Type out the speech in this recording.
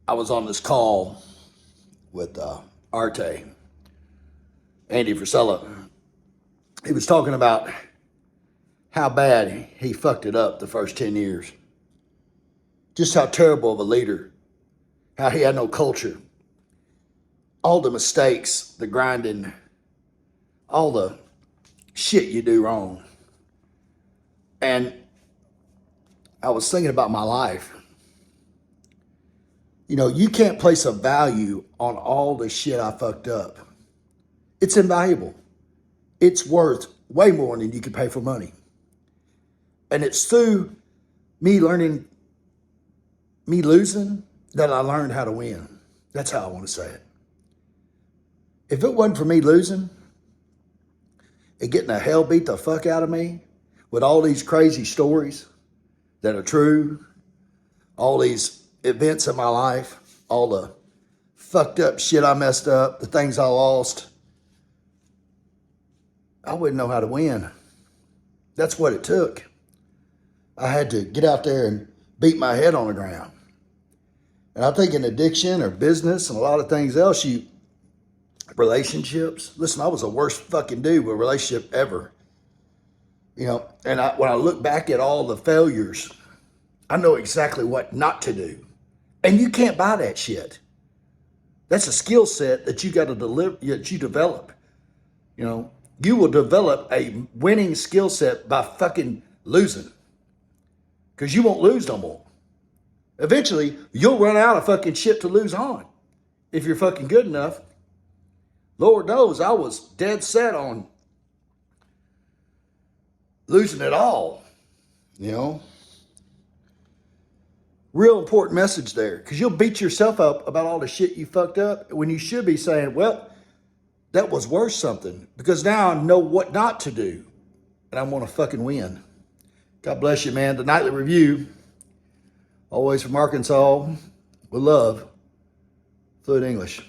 I was on this call with Arte, Andy Frisella. He was talking about how bad he fucked it up the first 10 years. Just how terrible of a leader, how he had no culture, all the mistakes, the grinding, all the shit you do wrong. And I was thinking about my life. You know, you can't place a value on all the shit I fucked up. It's invaluable. It's worth way more than you could pay for money. And it's through me losing, that I learned how to win. That's how I want to say it. If it wasn't for me losing and getting the hell beat the fuck out of me with all these crazy stories that are true, all these events in my life, all the fucked up shit I messed up, the things I lost, I wouldn't know how to win. That's what it took. I had to get out there and beat my head on the ground. And I think in addiction or business and a lot of things else, relationships. Listen, I was the worst fucking dude with a relationship ever. You know, and when I look back at all the failures, I know exactly what not to do. And you can't buy that shit. That's a skill set that you got to that you develop. You know, you will develop a winning skill set by fucking losing. Because you won't lose no more. Eventually, you'll run out of fucking shit to lose on. If you're fucking good enough. Lord knows I was dead set on losing it all. You know? Real important message there. Because you'll beat yourself up about all the shit you fucked up when you should be saying, well, that was worth something. Because now I know what not to do. And I want to fucking win. God bless you, man. The Nightly Review, always from Arkansas, with love, fluent English.